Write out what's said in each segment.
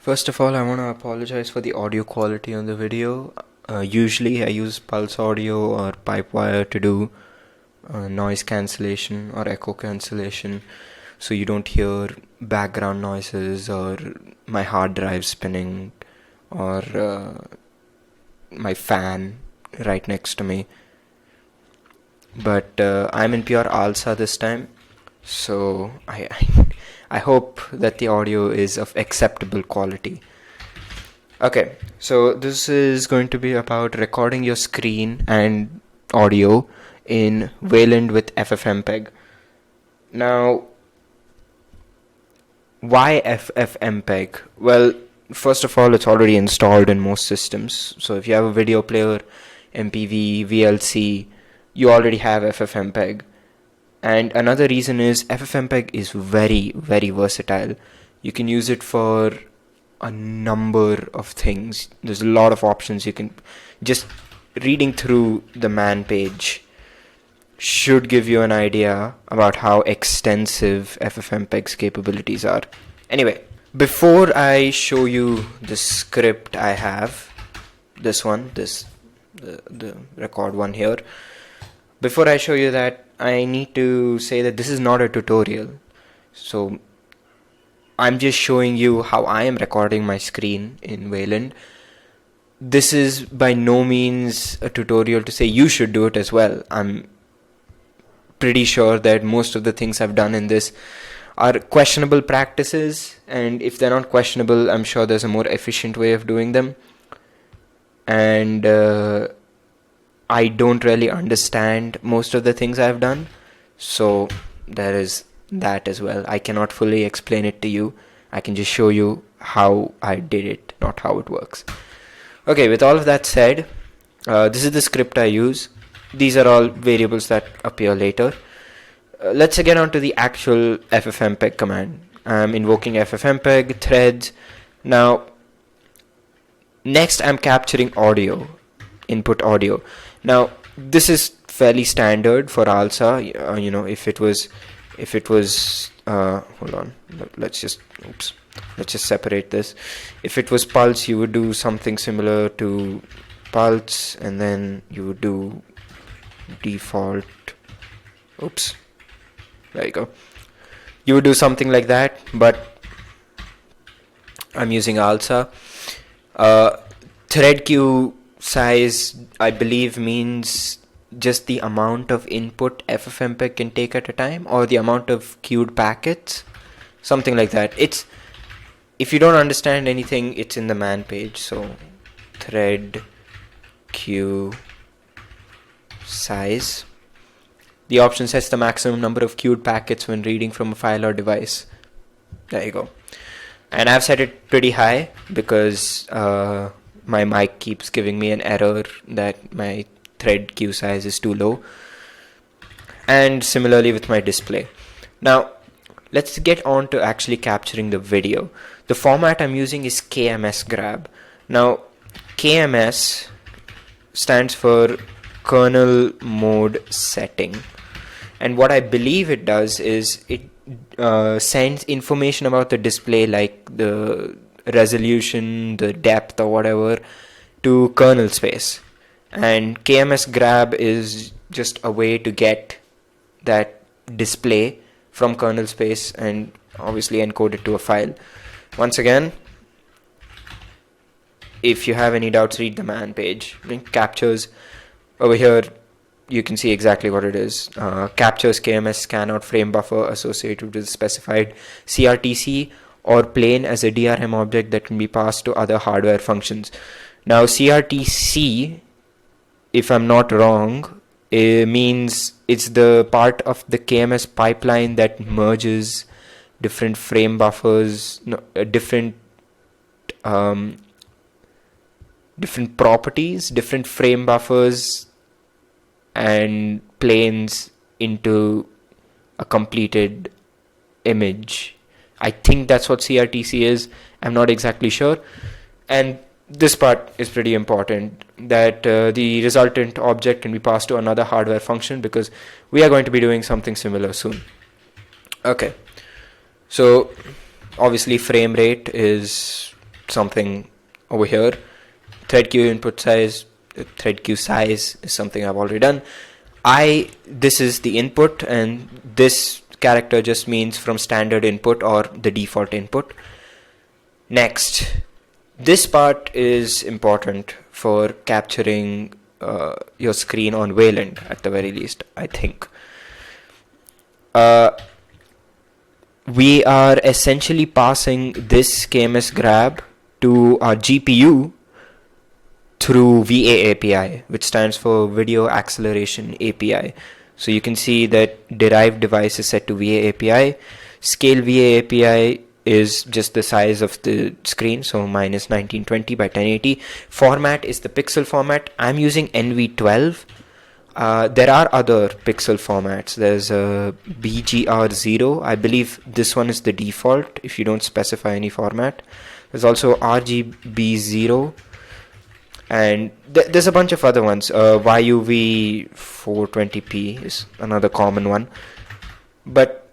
First of all, I want to apologize for the audio quality on the video. Usually I use pulse audio or pipewire to do noise cancellation or echo cancellation, so you don't hear background noises or my hard drive spinning or my fan right next to me. But I'm in pure ALSA this time, so I hope that the audio is of acceptable quality. Okay, so this is going to be about recording your screen and audio in Wayland with FFmpeg. Now, why FFmpeg? Well, first of all, it's already installed in most systems. So if you have a video player, MPV, VLC, you already have FFmpeg. And another reason is FFmpeg is very, very versatile. You can use it for a number of things. There's a lot of options. You can just reading through the man page should give you an idea about how extensive FFmpeg's capabilities are. Anyway, before I show you the script I have, the record one here, before I show you that, I need to say that this is not a tutorial. So I'm just showing you how I am recording my screen in Wayland. This is by no means a tutorial to say you should do it as well. I'm pretty sure that most of the things I've done in this are questionable practices, and if they're not questionable, I'm sure there's a more efficient way of doing them. And I don't really understand most of the things I've done, so there is that as well. I cannot fully explain it to you. I can just show you how I did it, not how it works. Okay, with all of that said, this is the script I use. These are all variables that appear later. Let's get on to the actual FFmpeg command. I'm invoking FFmpeg threads. Now, next I'm capturing audio, input audio. Now, this is fairly standard for ALSA. If it was hold on, let's just separate this. If it was pulse, you would do something similar to pulse, and then you would do default. There you go. You would do something like that, but I'm using ALSA. Thread queue size, I believe, means just the amount of input FFmpeg can take at a time, or the amount of queued packets, something like that. If you don't understand anything, it's in the man page. So thread queue size, the option sets the maximum number of queued packets when reading from a file or device. There you go. And I've set it pretty high because my mic keeps giving me an error that my thread queue size is too low. And similarly with my display. Now, let's get on to actually capturing the video. The format I'm using is kmsgrab. Now, KMS stands for kernel mode setting. And what I believe it does is it sends information about the display, like the resolution, the depth, or whatever, to kernel space. And kmsgrab is just a way to get that display from kernel space and obviously encode it to a file. Once again, if you have any doubts, read the man page. It captures over here. You can see exactly what it is. Captures KMS scanout frame buffer associated with specified CRTC or plane as a DRM object that can be passed to other hardware functions. Now, CRTC, if I'm not wrong, means it's the part of the KMS pipeline that merges different frame buffers, different properties, different frame buffers and planes into a completed image. I think that's what CRTC is. I'm not exactly sure. And this part is pretty important, that the resultant object can be passed to another hardware function, because we are going to be doing something similar soon. Okay. So obviously frame rate is something over here. Thread queue input size, thread queue size is something I've already done. This is the input, and this character just means from standard input or the default input. Next, this part is important for capturing your screen on Wayland, at the very least, I think. We are essentially passing this kmsgrab to our GPU through VA API, which stands for Video Acceleration API. So you can see that derived device is set to VA API. Scale VA API is just the size of the screen, so mine is 1920 by 1080. Format is the pixel format. I'm using NV12. There are other pixel formats. There's a BGR0. I believe this one is the default if you don't specify any format. There's also RGB0. And there's a bunch of other ones. YUV 420p is another common one. But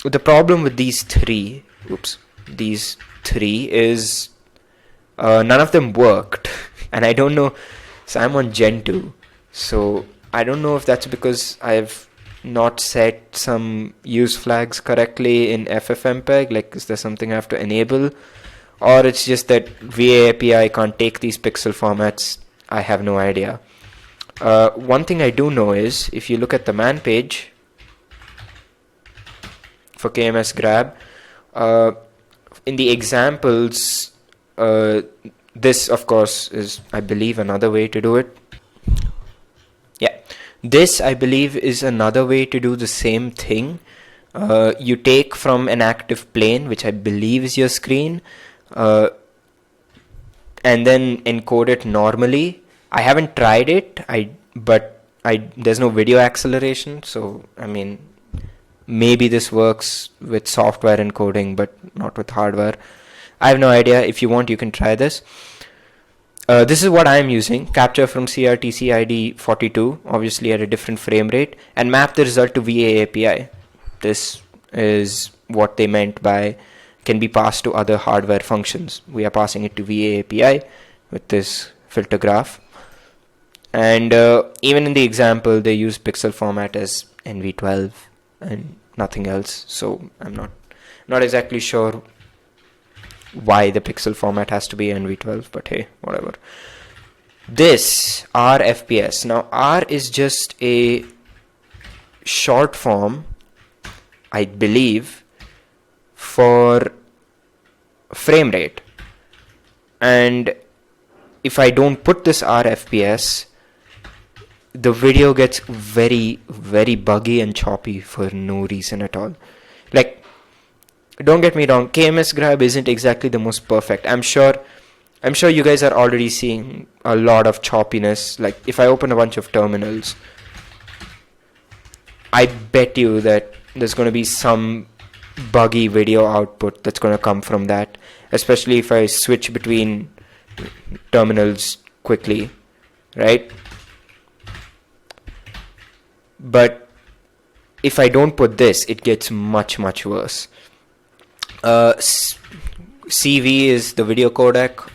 the problem with these three is none of them worked. And I don't know. So I'm on Gen 2. So I don't know if that's because I've not set some use flags correctly in FFmpeg. Like, is there something I have to enable? Or it's just that VA API can't take these pixel formats. I have no idea. One thing I do know is, if you look at the man page for kmsgrab, in the examples, this of course is, I believe, another way to do it. Yeah, this I believe is another way to do the same thing. You take from an active plane, which I believe is your screen, and then encode it normally. I haven't tried it, but there's no video acceleration, so I mean, maybe this works with software encoding but not with hardware. I have no idea. If you want, you can try this. This is what I'm using: capture from CRTC ID 42, obviously at a different frame rate, and map the result to VA API. This is what they meant by can be passed to other hardware functions. We are passing it to VA API with this filter graph. And even in the example, they use pixel format as NV12 and nothing else. So I'm not exactly sure why the pixel format has to be NV12, but hey, whatever. This RFPS. Now R is just a short form, I believe, for frame rate. And if I don't put this RFPS, the video gets very, very buggy and choppy for no reason at all. Like, don't get me wrong, kmsgrab isn't exactly the most perfect. I'm sure you guys are already seeing a lot of choppiness. Like, if I open a bunch of terminals, I bet you that there's going to be some buggy video output that's going to come from that, especially if I switch between terminals quickly, right? But if I don't put this, it gets much, much worse. CV is the video codec.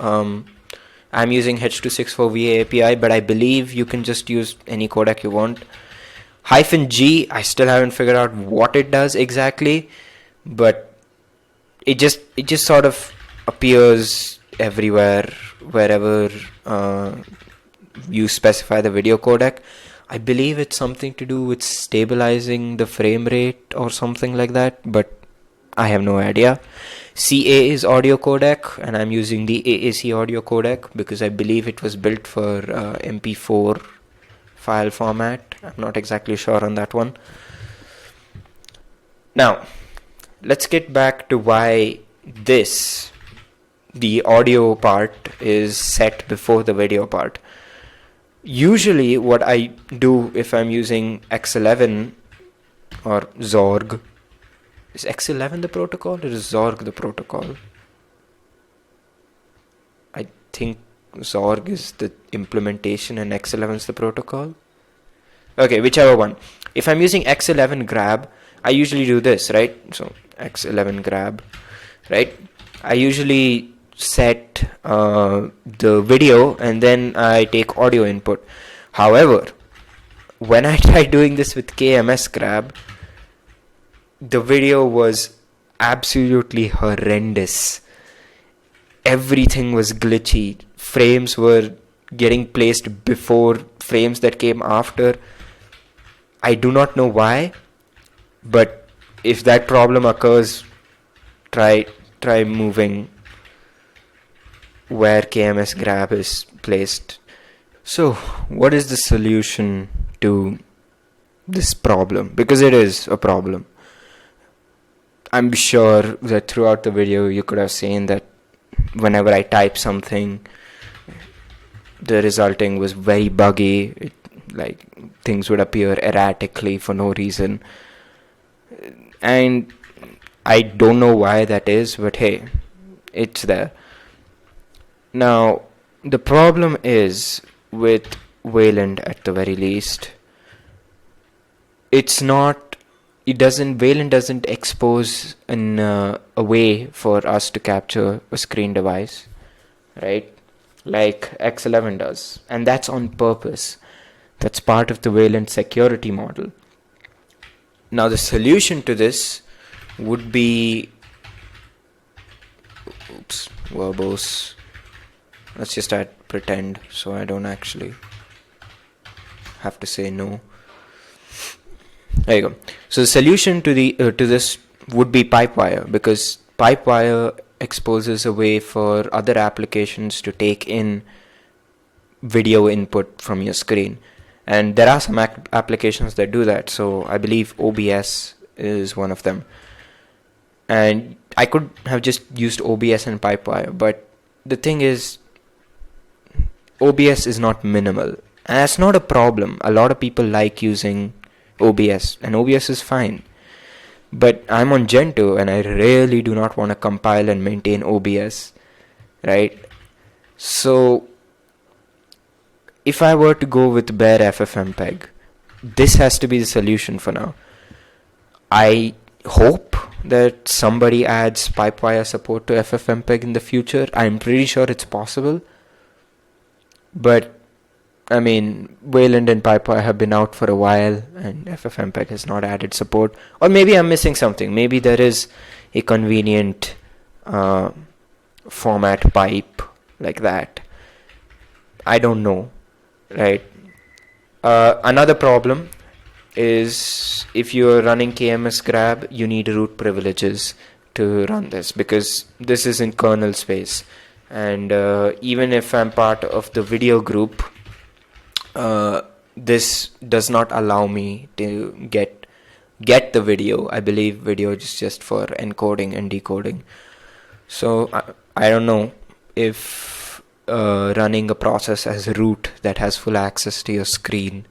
I'm using H.264 VA API, but I believe you can just use any codec you want. -G, I still haven't figured out what it does exactly, but it just sort of appears everywhere wherever you specify the video codec. I believe it's something to do with stabilizing the frame rate or something like that, but I have no idea. CA is audio codec, and I'm using the AAC audio codec because I believe it was built for MP4 file format. I'm not exactly sure on that one. Now, let's get back to why the audio part is set before the video part. Usually what I do if I'm using X11 or Zorg, is X11 the protocol or is Zorg the protocol? I think Zorg is the implementation and X11 is the protocol. Okay, whichever one. If I'm using X11 grab, I usually do this, right? So X11 grab, right? I usually set the video and then I take audio input. However, when I tried doing this with kmsgrab, the video was absolutely horrendous. Everything was glitchy. Frames were getting placed before frames that came after. I do not know why, but if that problem occurs, try moving where kmsgrab is placed. So, what is the solution to this problem? Because it is a problem. I'm sure that throughout the video you could have seen that whenever I type something, the resulting was very buggy. Like things would appear erratically for no reason. And I don't know why that is, but hey, it's there. Now, the problem is with Wayland at the very least. Wayland doesn't expose a way for us to capture a screen device, right? Like X11 does. And that's on purpose. That's part of the Wayland security model. Now the solution to this would be, verbose. Let's just add pretend so I don't actually have to say no. There you go. So the solution to this would be Pipewire, because Pipewire exposes a way for other applications to take in video input from your screen. And there are some applications that do that. So I believe OBS is one of them. And I could have just used OBS and Pipewire, but the thing is, OBS is not minimal. And that's not a problem. A lot of people like using OBS, and OBS is fine. But I'm on Gen 2 and I really do not want to compile and maintain OBS, right? So if I were to go with bare FFmpeg, this has to be the solution for now. I hope that somebody adds Pipewire support to FFmpeg in the future. I'm pretty sure it's possible. But I mean, Wayland and Pipewire have been out for a while and FFmpeg has not added support. Or maybe I'm missing something. Maybe there is a convenient format pipe like that. I don't know, right? Another problem is if you're running kmsgrab, you need root privileges to run this, because this is in kernel space. And even if I'm part of the video group, this does not allow me to get the video. I believe video is just for encoding and decoding. So I don't know if running a process as root that has full access to your screen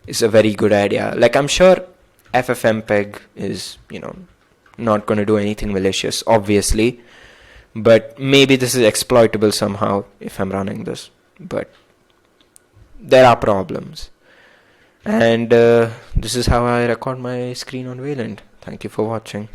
is a very good idea. Like, I'm sure FFmpeg is, not going to do anything malicious, obviously, but maybe this is exploitable somehow if I'm running this. But there are problems. And this is how I record my screen on Wayland. Thank you for watching.